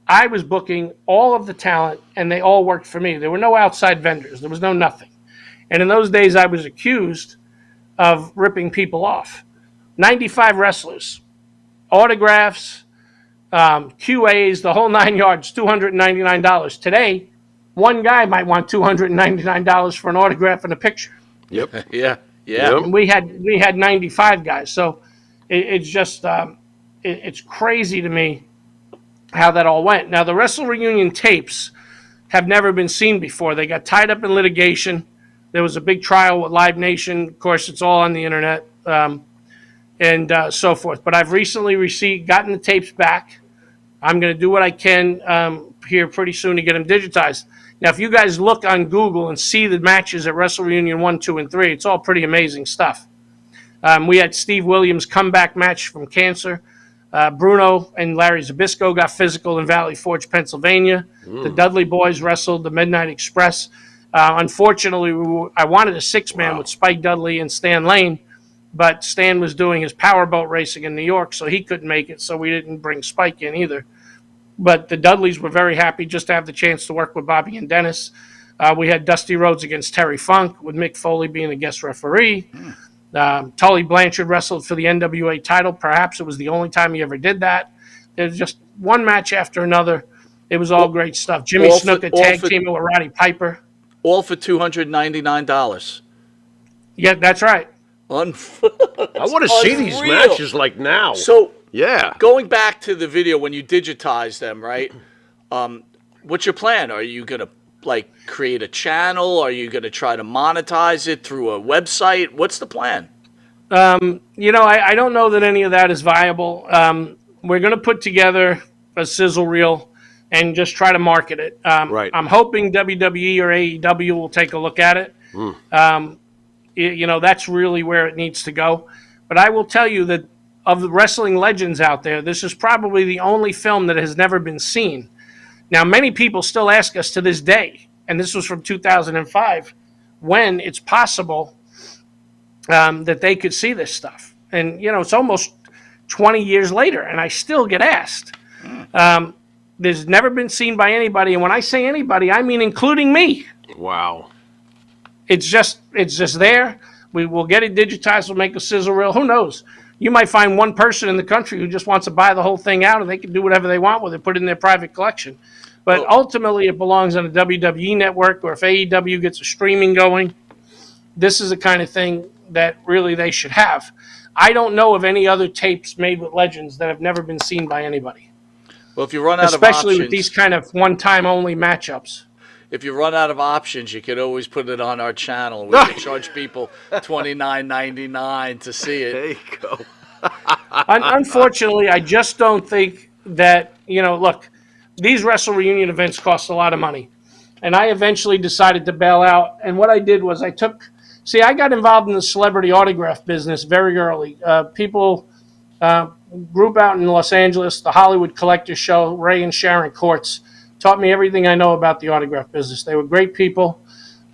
I was booking all of the talent and they all worked for me. There were no outside vendors. There was no nothing. And in those days, I was accused of ripping people off. 95 wrestlers, autographs, QAs, the whole 9 yards, $299. Today, one guy might want $299 for an autograph and a picture. Yep. Yeah. And we had 95 guys. So it's just it's crazy to me how that all went. Now the Wrestle Reunion tapes have never been seen before. They got tied up in litigation. There was a big trial with Live Nation. Of course, it's all on the internet and so forth. But I've recently gotten the tapes back. I'm going to do what I can here pretty soon to get them digitized. Now, if you guys look on Google and see the matches at Wrestle Reunion 1, 2, and 3, it's all pretty amazing stuff. We had Steve Williams' comeback match from cancer. Bruno and Larry Zbyszko got physical in Valley Forge, Pennsylvania. The Dudley Boys wrestled the Midnight Express. Unfortunately, I wanted a 6-man with Spike Dudley and Stan Lane, but Stan was doing his powerboat racing in New York, so he couldn't make it, so we didn't bring Spike in either. But the Dudleys were very happy just to have the chance to work with Bobby and Dennis. We had Dusty Rhodes against Terry Funk, with Mick Foley being a guest referee. Tully Blanchard wrestled for the NWA title. Perhaps it was the only time he ever did that. There's just one match after another. It was all great stuff. Jimmy Snuka tag teaming with Roddy Piper. All for $299. Yeah, that's right. I want to see these matches like now. So, yeah. Going back to the video when you digitize them, right? What's your plan? Are you going to create a channel? Are you going to try to monetize it through a website? What's the plan? I don't know that any of that is viable. We're going to put together a sizzle reel and just try to market it. Right. I'm hoping WWE or AEW will take a look at it. That's really where it needs to go. But I will tell you that of the wrestling legends out there, this is probably the only film that has never been seen. Now, many people still ask us to this day, and this was from 2005, when it's possible that they could see this stuff. And, it's almost 20 years later, and I still get asked. There's never been seen by anybody, and when I say anybody, I mean including me. Wow. It's just there. We will get it digitized. We'll make a sizzle reel. Who knows? You might find one person in the country who just wants to buy the whole thing out, and they can do whatever they want with it, put it in their private collection. But ultimately, it belongs on a WWE network, or if AEW gets a streaming going, this is the kind of thing that really they should have. I don't know of any other tapes made with legends that have never been seen by anybody. Well, if you run out of especially options, with these kind of one-time only matchups. If you run out of options, you could always put it on our channel. We can charge people $29.99 to see it. There you go. Unfortunately, I just don't think that, look, these Wrestle Reunion events cost a lot of money. And I eventually decided to bail out. And what I did was I got involved in the celebrity autograph business very early. People, group out in Los Angeles, the Hollywood Collector Show, Ray and Sharon Courts, taught me everything I know about the autograph business. They were great people.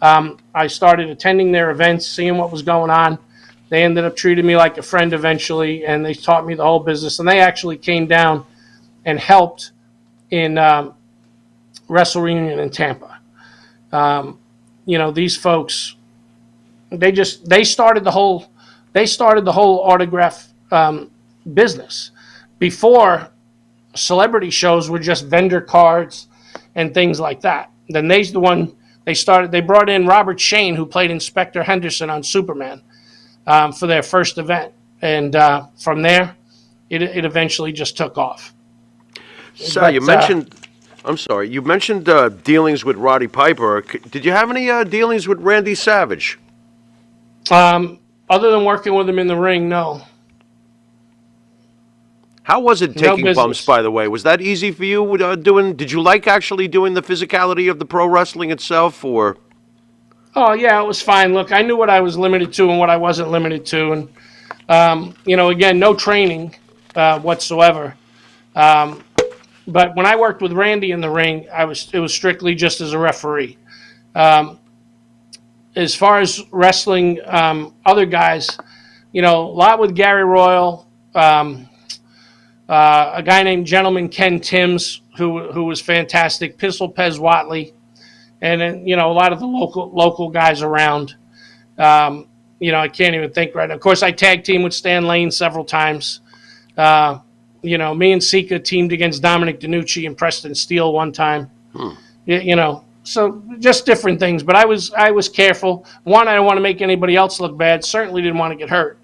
I started attending their events, seeing what was going on. They ended up treating me like a friend eventually, and they taught me the whole business. And they actually came down and helped in Wrestle Reunion in Tampa. These folks, they started the whole autograph business. Before, celebrity shows were just vendor cards and things like that. Then they brought in Robert Shane, who played Inspector Henderson on Superman, for their first event. And from there, it eventually just took off. So you mentioned dealings with Roddy Piper. Did you have any dealings with Randy Savage? Other than working with him in the ring, no. How was it taking bumps, by the way? Was that easy for you did you like actually doing the physicality of the pro wrestling itself, or? Oh, yeah, it was fine. Look, I knew what I was limited to and what I wasn't limited to. And, again, no training whatsoever. But when I worked with Randy in the ring, it was strictly just as a referee. As far as wrestling other guys, a lot with Gary Royal, a guy named Gentleman Ken Timms, who was fantastic, Pistol Pez Watley, and then, a lot of the local guys around. I can't even think right now. Of course, I tag teamed with Stan Lane several times. Me and Sika teamed against Dominic DeNucci and Preston Steele one time. So just different things. But I was careful. One, I don't want to make anybody else look bad. Certainly didn't want to get hurt.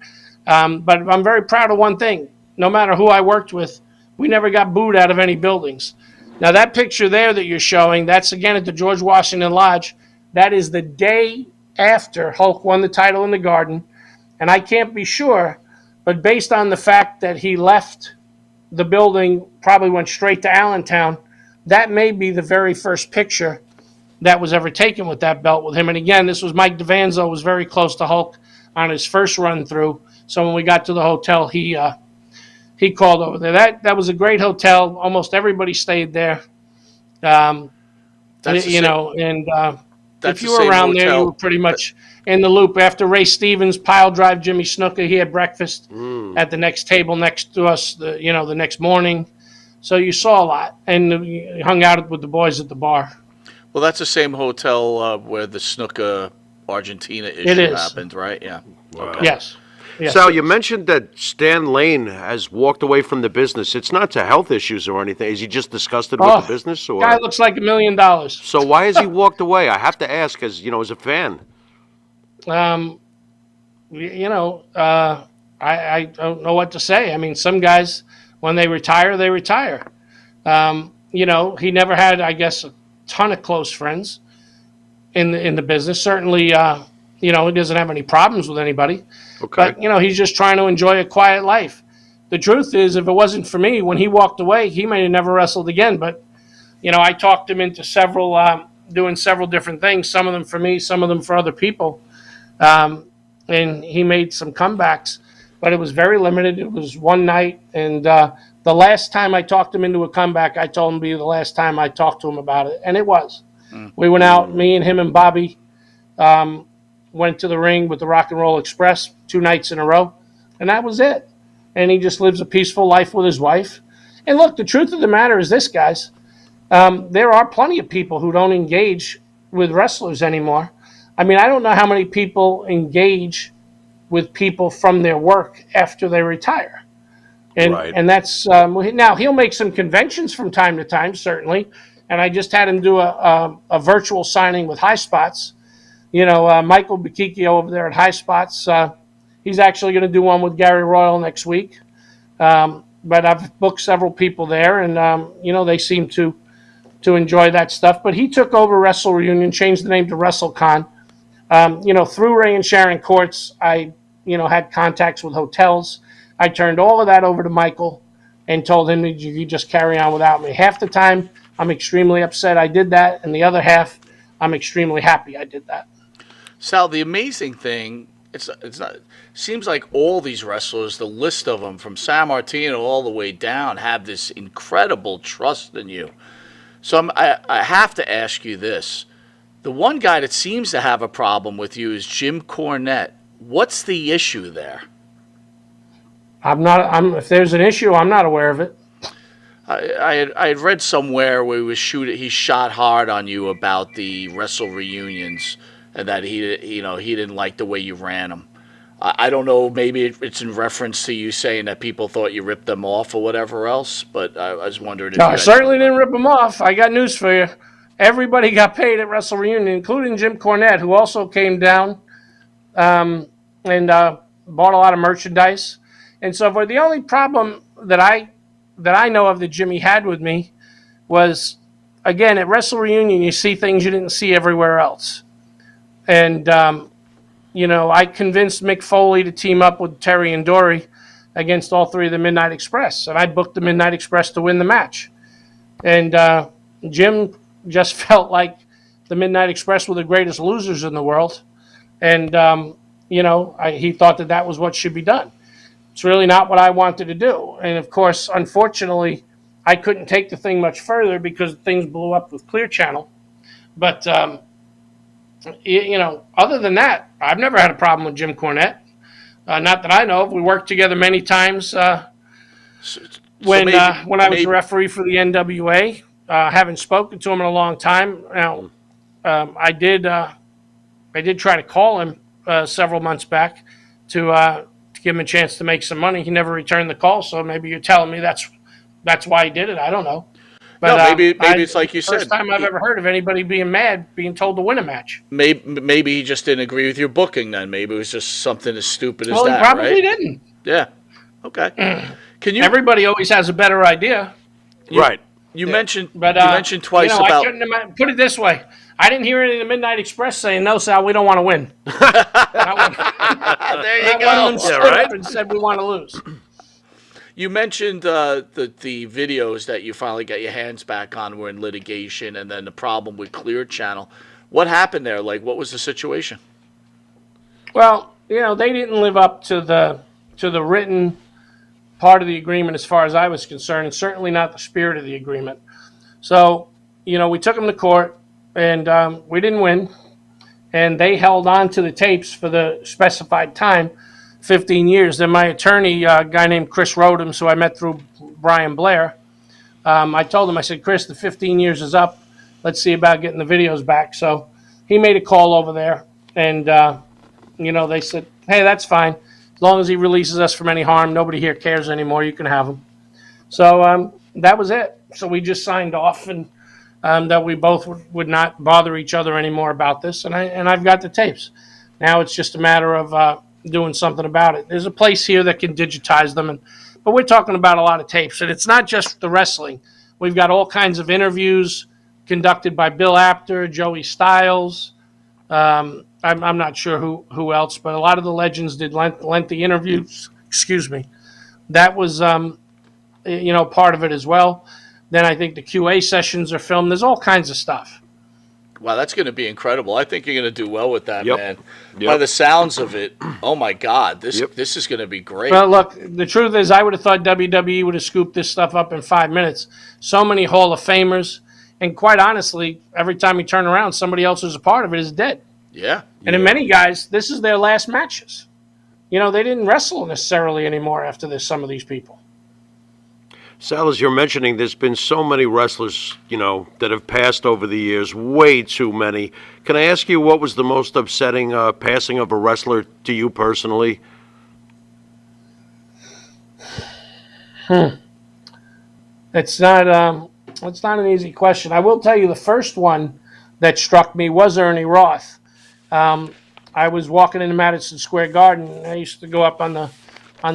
But I'm very proud of one thing. No matter who I worked with, we never got booed out of any buildings. Now, that picture there that you're showing, that's again at the George Washington Lodge. That is the day after Hulk won the title in the Garden. And I can't be sure, but based on the fact that he left the building, probably went straight to Allentown, that may be the very first picture that was ever taken with that belt with him. And again, this was Mike DeVanzo, was very close to Hulk on his first run through. So when we got to the hotel, he called over there. That was a great hotel. Almost everybody stayed there. If you were around there, you were pretty much in the loop. After Ray Stevens pile drive Jimmy Snuka, he had breakfast at the next table next to us. The next morning, so you saw a lot, and you hung out with the boys at the bar. Well, that's the same hotel where the Snuka Argentina issue happened, right? Yeah. Wow. Yes. Yes. Sal, you mentioned that Stan Lane has walked away from the business. It's not to health issues or anything. Is he just disgusted with the business? Or Guy looks like $1 million. so why has he walked away? I have to ask, as as a fan. Um, I don't know what to say. I mean, some guys, when they retire, they retire. He never had, I guess, a ton of close friends in the business. Certainly, he doesn't have any problems with anybody. Okay. But, he's just trying to enjoy a quiet life. The truth is, if it wasn't for me, when he walked away, he may have never wrestled again. But, I talked him into doing several different things, some of them for me, some of them for other people. And he made some comebacks, but it was very limited. It was one night. And the last time I talked him into a comeback, I told him to be the last time I talked to him about it. And it was. We went out, me and him and Bobby went to the ring with the Rock and Roll Express 2 nights in a row. And that was it. And he just lives a peaceful life with his wife. And look, the truth of the matter is this, guys. There are plenty of people who don't engage with wrestlers anymore. I mean, I don't know how many people engage with people from their work after they retire. And Right. and that's now he'll make some conventions from time to time, certainly. And I just had him do a virtual signing with High Spots. Michael Bikikio over there at High Spots. He's actually going to do one with Gary Royal next week. But I've booked several people there, and they seem to enjoy that stuff. But he took over Wrestle Reunion, changed the name to WrestleCon. Through Ray and Sharon Courts, I had contacts with hotels. I turned all of that over to Michael and told him that you just carry on without me. Half the time, I'm extremely upset I did that, and the other half, I'm extremely happy I did that. Sal, the amazing thing, it's not. Seems like all these wrestlers, the list of them from San Martino all the way down, have this incredible trust in you. So I have to ask you this: the one guy that seems to have a problem with you is Jim Cornette. What's the issue there? If there's an issue, I'm not aware of it. I had read somewhere where he shot hard on you about the Wrestle reunions, and that he didn't like the way you ran them. I don't know, maybe it's in reference to you saying that people thought you ripped them off or whatever else, but I was wondering if No, I certainly didn't rip them off. I got news for you. Everybody got paid at Wrestle Reunion, including Jim Cornette, who also came down and bought a lot of merchandise. And so forth. The only problem that I know of that Jimmy had with me was, again, at Wrestle Reunion, you see things you didn't see everywhere else. And, I convinced Mick Foley to team up with Terry and Dory against all 3 of the Midnight Express. And I booked the Midnight Express to win the match. And Jim just felt like the Midnight Express were the greatest losers in the world. And, he thought that was what should be done. It's really not what I wanted to do. And, of course, unfortunately, I couldn't take the thing much further because things blew up with Clear Channel. But, other than that, I've never had a problem with Jim Cornette. Not that I know of. We worked together many times when I was a referee for the NWA. Haven't spoken to him in a long time. Now, I did try to call him several months back to give him a chance to make some money. He never returned the call, so maybe you're telling me that's why he did it. I don't know. But, no, maybe it's like you said. First time I've ever heard of anybody being mad, being told to win a match. Maybe he just didn't agree with your booking then. Maybe it was just something as stupid as that, Well, he probably right? didn't. Yeah. Okay. Can you? Everybody always has a better idea. Right. You mentioned But, you mentioned twice I about. couldn't put it this way. I didn't hear any of the Midnight Express saying, "No, Sal, we don't want to win." There you Not one go. of them stood up and said we want to lose. You mentioned the videos that you finally got your hands back on were in litigation, and then the problem with Clear Channel. What happened there? Like, what was the situation? Well, they didn't live up to the written part of the agreement as far as I was concerned, and certainly not the spirit of the agreement. So, we took them to court, and we didn't win, and they held on to the tapes for the specified time, 15 years. Then my attorney, a guy named Chris Rodhams, who I met through Brian Blair, I told him, I said, Chris, the 15 years is up. Let's see about getting the videos back. So he made a call over there, and, they said, hey, that's fine. As long as he releases us from any harm, nobody here cares anymore. You can have him. So that was it. So we just signed off, and that we both would not bother each other anymore about this. And I've got the tapes. Now it's just a matter of doing something about it. There's a place here that can digitize them, but we're talking about a lot of tapes, and it's not just the wrestling. We've got all kinds of interviews conducted by Bill Apter, Joey Styles. I'm not sure who else, but a lot of the legends did lengthy interviews. Excuse me. That was part of it as well. Then I think the QA sessions are filmed. There's all kinds of stuff. Wow, that's going to be incredible. I think you're going to do well with that, Yep. man. Yep. By the sounds of it, oh my God, this is going to be great. Well, look, the truth is, I would have thought WWE would have scooped this stuff up in 5 minutes. So many Hall of Famers, and quite honestly, every time you turn around, somebody else who's a part of it is dead. Yeah. And in many guys, this is their last matches. They didn't wrestle necessarily anymore after this, some of these people. Sal, as you're mentioning, there's been so many wrestlers, that have passed over the years, way too many. Can I ask you what was the most upsetting passing of a wrestler to you personally? It's not an easy question. I will tell you the first one that struck me was Ernie Roth. I was walking into Madison Square Garden. And I used to go up on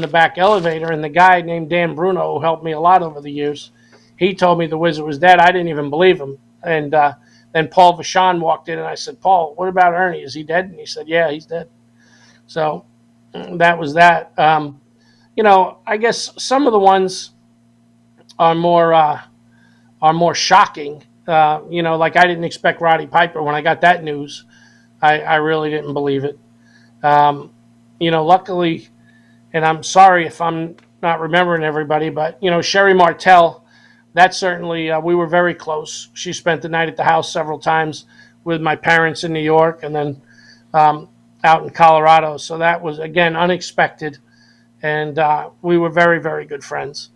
the back elevator, and the guy named Dan Bruno, who helped me a lot over the years, he told me the Wizard was dead. I didn't even believe him. And then Paul Vachon walked in, and I said, "Paul, what about Ernie? Is he dead?" And he said, "Yeah, he's dead." So that was that. I guess some of the ones are more shocking. Like I didn't expect Roddy Piper when I got that news. I really didn't believe it. Luckily, and I'm sorry if I'm not remembering everybody, but, Sherry Martel, that certainly, we were very close. She spent the night at the house several times with my parents in New York and then out in Colorado. So that was, again, unexpected. And we were very, very good friends.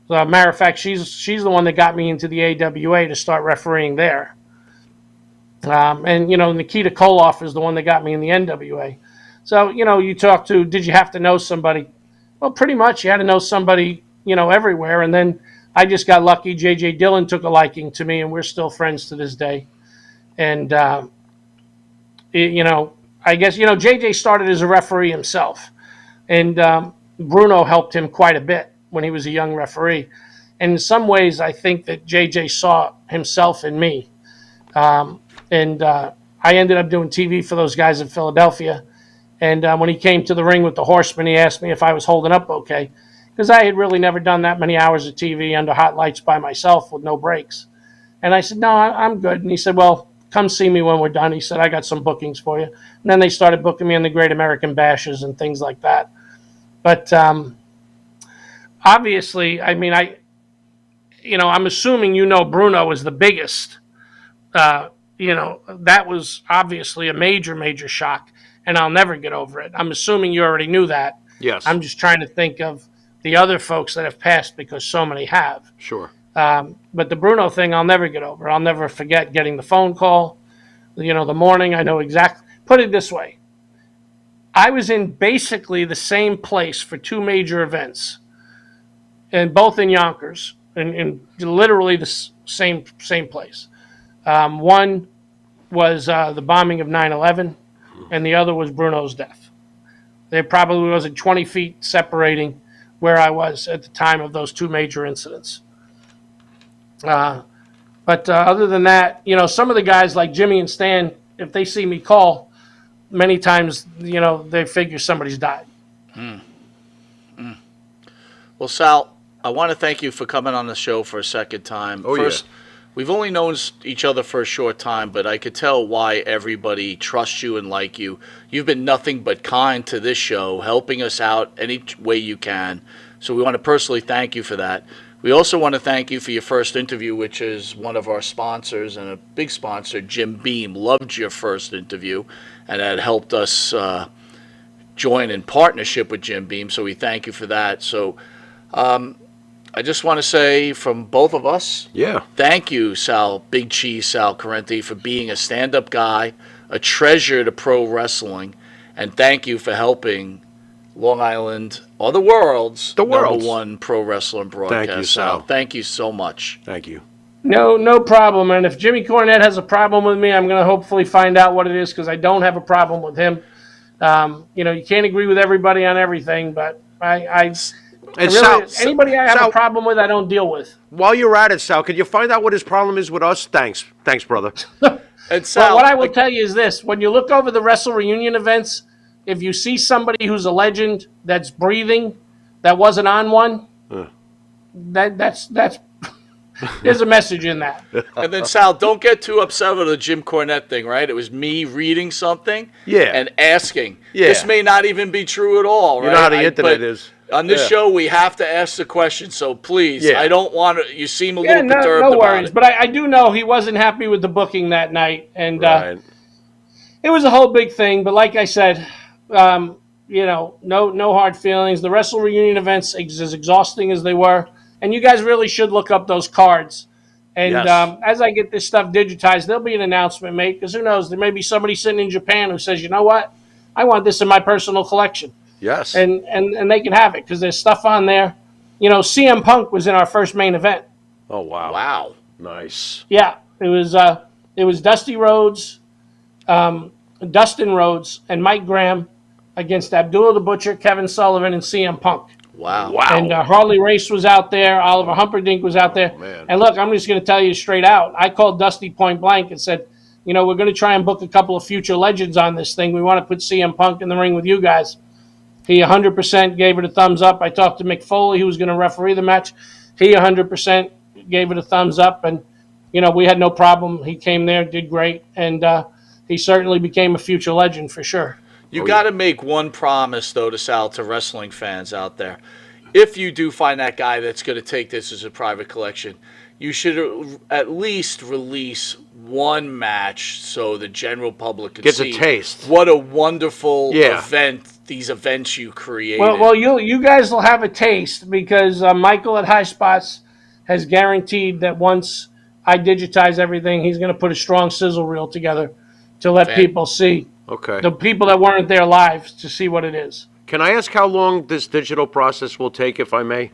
As a matter of fact, she's the one that got me into the AWA to start refereeing there. And Nikita Koloff is the one that got me in the NWA. So, you talk to, did you have to know somebody? Well, pretty much you had to know somebody, everywhere. And then I just got lucky. J.J. Dillon took a liking to me, and we're still friends to this day. And, I guess, J.J. started as a referee himself. And Bruno helped him quite a bit when he was a young referee. And in some ways, I think that J.J. saw himself in me. And I ended up doing TV for those guys in Philadelphia. And when he came to the ring with the Horsemen, he asked me if I was holding up okay. Because I had really never done that many hours of TV under hot lights by myself with no breaks. And I said, no, I'm good. And he said, well, come see me when we're done. He said, I got some bookings for you. And then they started booking me in the Great American Bashes and things like that. But obviously, I mean, I'm assuming Bruno is the biggest. That was obviously a major, major shock. And I'll never get over it. I'm assuming you already knew that. Yes. I'm just trying to think of the other folks that have passed because so many have. Sure. But the Bruno thing, I'll never get over. I'll never forget getting the phone call, the morning. I know exactly. Put it this way. I was in basically the same place for two major events, and both in Yonkers, in literally the same place. One was the bombing of 9/11. And the other was Bruno's death. There probably wasn't 20 feet separating where I was at the time of those two major incidents. But other than that, some of the guys like Jimmy and Stan, if they see me call, many times, they figure somebody's died. Well, Sal, I want to thank you for coming on the show for a second time. First, we've only known each other for a short time, but I could tell why everybody trusts you and like you. You've been nothing but kind to this show, helping us out any way you can. So we want to personally thank you for that. We also want to thank you for your first interview, which is one of our sponsors and a big sponsor, Jim Beam. Loved your first interview, and that helped us join in partnership with Jim Beam. So we thank you for that. So I just want to say from both of us, thank you, Sal, Big Cheese Sal Corrente, for being a stand-up guy, a treasure to pro wrestling, and thank you for helping Long Island, or the world's world's. #1 pro wrestling broadcast. Thank you, Sal. Thank you so much. Thank you. No problem. And if Jimmy Cornette has a problem with me, I'm going to hopefully find out what it is, because I don't have a problem with him. You can't agree with everybody on everything, but anybody I have a problem with, I don't deal with. While you're at it, Sal, could you find out what his problem is with us? Thanks, brother. And Sal, Well, what I will tell you is this: when you look over the Wrestle reunion events, if you see somebody who's a legend that's breathing, that wasn't on one, that's there's a message in that. And then, Sal, don't get too upset with the Jim Cornette thing, right? It was me reading something and asking. Yeah. This may not even be true at all, right? You know how the internet is. On this show, we have to ask the question, so please, I don't want to, you seem a little perturbed no about worries. it. But I do know he wasn't happy with the booking that night, and Right. it was a whole big thing. But like I said, no hard feelings. The Wrestle reunion events, as exhausting as they were, and you guys really should look up those cards. And Yes. as I get this stuff digitized, there'll be an announcement made, because who knows, there may be somebody sitting in Japan who says, you know what, I want this in my personal collection. Yes. And they can have it, because there's stuff on there. CM Punk was in our first main event. Oh, wow. Wow. Nice. Yeah, it was Dusty Rhodes, Dustin Rhodes, and Mike Graham against Abdullah the Butcher, Kevin Sullivan, and CM Punk. Wow. And Harley Race was out there. Oliver Humperdinck was out there. man. And look, I'm just going to tell you straight out. I called Dusty point blank and said, we're going to try and book a couple of future legends on this thing. We want to put CM Punk in the ring with you guys. He 100% gave it a thumbs up. I talked to Mick Foley, who was going to referee the match. He 100% gave it a thumbs up. And, we had no problem. He came there, did great. And he certainly became a future legend for sure. You got to make one promise, though, to Sal, to wrestling fans out there. If you do find that guy that's going to take this as a private collection, you should at least release one match so the general public can Gets see a taste. what a wonderful event, these events you created. Well, you guys will have a taste, because Michael at High Spots has guaranteed that once I digitize everything, he's going to put a strong sizzle reel together to let people see. Okay. The people that weren't there live, to see what it is. Can I ask how long this digital process will take, if I may?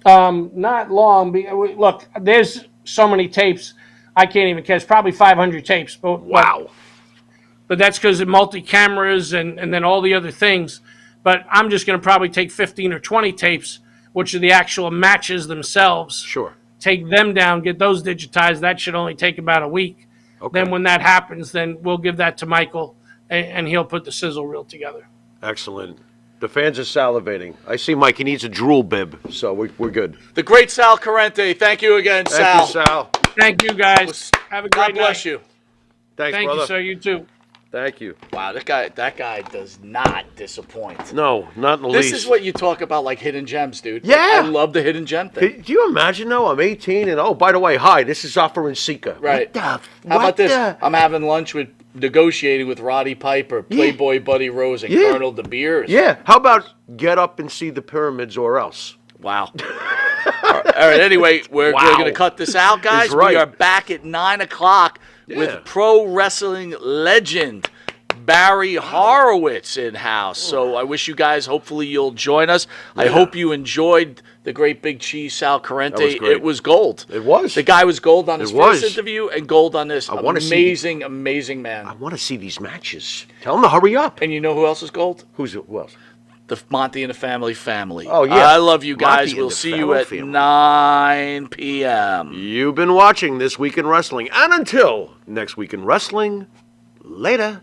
Not long. Look, there's so many tapes, I can't even catch. Probably 500 tapes. Wow. But that's because of multi-cameras and then all the other things. But I'm just going to probably take 15 or 20 tapes, which are the actual matches themselves. Sure. Take them down, get those digitized. That should only take about a week. Okay. Then when that happens, then we'll give that to Michael, and he'll put the sizzle reel together. Excellent. The fans are salivating. I see Mike, he needs a drool bib, so we're good. The great Sal Corrente. Thank you again, Sal. Thank you, Sal. Thank you, guys. Have a great God bless night. you. Thanks, Thank brother. you, sir. You too. Thank you. Wow, that guy does not disappoint. No, not in the This least. is what you talk about, like hidden gems, dude. Yeah. I love the hidden gem thing. Do you imagine, though, I'm 18 and, oh, by the way, hi, this is Offer and Sika. Right. How about this? I'm having lunch negotiating with Roddy Piper, Playboy Buddy Rose, and Colonel De Beers. Yeah. How about get up and see the pyramids or else? Wow. All right, anyway, we're going to cut this out, guys. That's right. We are back at 9 o'clock with pro wrestling legend Barry Horowitz in-house. So I wish you guys, hopefully you'll join us. I hope you enjoyed the Great Big Cheese Sal Corrente. That was great. It was gold. It was. The guy was gold on his was. first interview and gold on this. wanna see- Amazing, amazing man. I want to see these matches. Tell them to hurry up. And you know who else is gold? Who else? The Monty and the Family. Oh, yeah. I love you guys. Monty and We'll the see you at Family. 9 p.m. You've been watching This Week in Wrestling. And until next week in wrestling, later.